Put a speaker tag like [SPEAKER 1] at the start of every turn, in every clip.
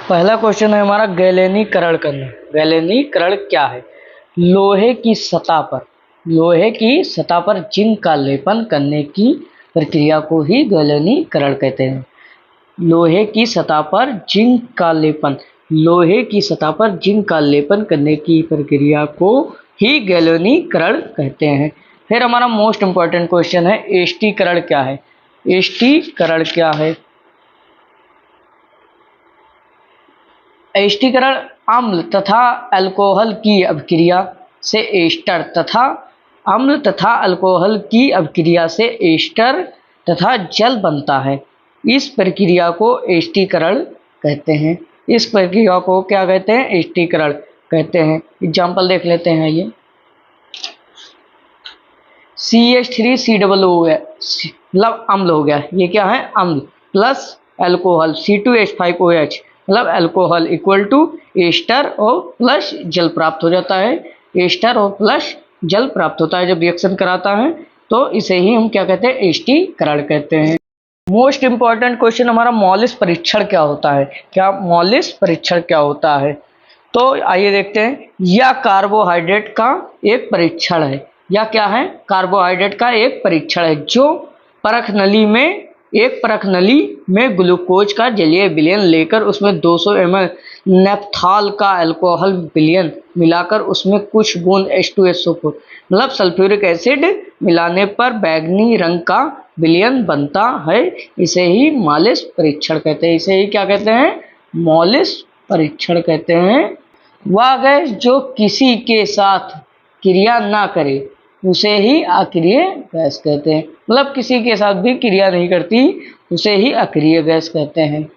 [SPEAKER 1] पहला क्वेश्चन है हमारा गैलेनीकरण करना। गैलेनीकरण क्या है? लोहे की सतह पर जिंक का लेपन करने की प्रक्रिया को ही गैलेनीकरण कहते हैं। लोहे की सतह पर जिंक का लेपन करने की प्रक्रिया को ही गैलेनीकरण कहते हैं। फिर हमारा मोस्ट इंपॉर्टेंट क्वेश्चन है एस्टीकरण क्या है? एस्टीकरण क्या है? एस्टीकरण अम्ल तथा अल्कोहल की अभिक्रिया से एस्टर तथा जल बनता है। इस प्रक्रिया को एस्टीकरण कहते हैं। इस प्रक्रिया को क्या कहते हैं? एस्टीकरण कहते हैं। एग्जाम्पल देख लेते हैं। ये CH3COO मतलब अम्ल हो गया। ये क्या है? अम्ल प्लस अल्कोहल C2H5OH मतलब अल्कोहल इक्वल टू एस्टर और प्लस जल प्राप्त हो जाता है। एस्टर और प्लस जल प्राप्त होता है जब रिएक्शन कराता है, तो इसे ही हम क्या कहते हैं? एस्टीकरण कहते हैं। मोस्ट इंपॉर्टेंट क्वेश्चन हमारा मॉलिस परीक्षण क्या होता है? मॉलिस परीक्षण क्या होता है? तो आइए देखते हैं। यह कार्बोहाइड्रेट का एक परीक्षण है। या क्या है? कार्बोहाइड्रेट का एक परीक्षण है जो परख नली में ग्लूकोज का जलीय विलयन लेकर उसमें 200 ml नेप्थॉल का अल्कोहल विलयन मिलाकर उसमें कुछ बूंद H2SO4 मतलब सल्फ्यूरिक एसिड मिलाने पर बैंगनी रंग का विलयन बनता है। इसे ही मॉलिस परीक्षण कहते हैं। इसे ही क्या कहते हैं? मॉलिस परीक्षण कहते हैं। वह गैस जो किसी के साथ क्रिया ना करे उसे ही अक्रिय गैस कहते हैं। मतलब किसी के साथ भी क्रिया नहीं करती उसे ही अक्रिय गैस कहते हैं।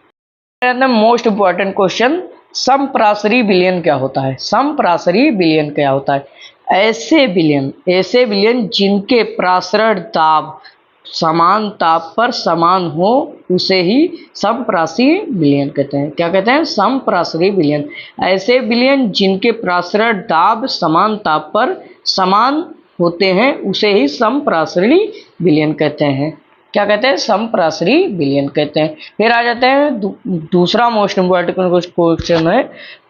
[SPEAKER 1] मोस्ट इंपॉर्टेंट क्वेश्चन, समप्रासरी विलयन क्या होता है? समप्रासरी विलयन क्या होता है? ऐसे विलयन जिनके प्रासरण दाब समान ताप पर समान हो उसे ही समप्रासरी विलयन कहते हैं। क्या कहते हैं? समप्रासरी विलयन। ऐसे विलयन जिनके प्रासरण दाब समान ताप पर समान होते हैं उसे ही समप्रासरी विलयन कहते हैं। क्या कहते हैं? समप्रासरी विलयन कहते हैं। फिर आ जाते हैं दूसरा मोस्ट इंपॉर्टेंट क्वेश्चन है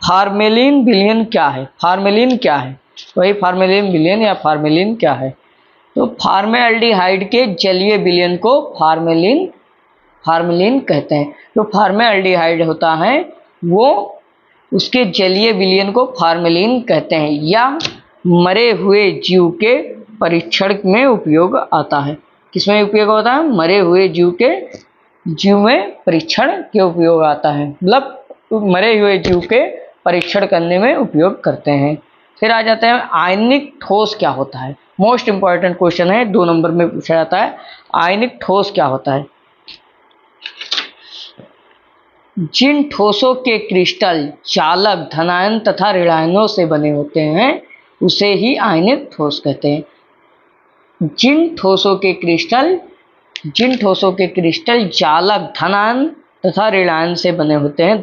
[SPEAKER 1] फार्मेलिन विलयन क्या है? फार्मेलिन क्या है? वही फार्मेलिन विलयन या फार्मेलिन क्या है? तो फार्मेल्डिहाइड के जलीय विलयन को फार्मेलिन कहते हैं। जो फार्मेल्डिहाइड होता है वो उसके जलीय विलयन को फार्मेलिन कहते हैं। या मरे हुए जीव के परीक्षण में उपयोग आता है। किसमें उपयोग होता है? मरे हुए जीव में परीक्षण के उपयोग आता है। मतलब मरे हुए जीव के परीक्षण करने में उपयोग करते हैं। फिर आ जाते हैं आयनिक ठोस क्या होता है? मोस्ट इंपॉर्टेंट क्वेश्चन है, 2 नंबर में पूछा जाता है। आयनिक ठोस क्या होता है? जिन ठोसों के क्रिस्टल चालक धनायन तथा ऋणायनों से बने होते हैं उसे ही आयनिक ठोस कहते हैं। जिन ठोसों के क्रिस्टल चालक धनायन तथा ऋणायन से बने होते हैं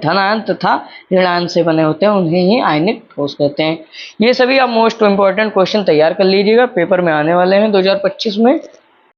[SPEAKER 1] उन्हें ही आयनिक ठोस कहते हैं। ये सभी आप मोस्ट इंपॉर्टेंट क्वेश्चन तैयार कर लीजिएगा, पेपर में आने वाले हैं 2025 में।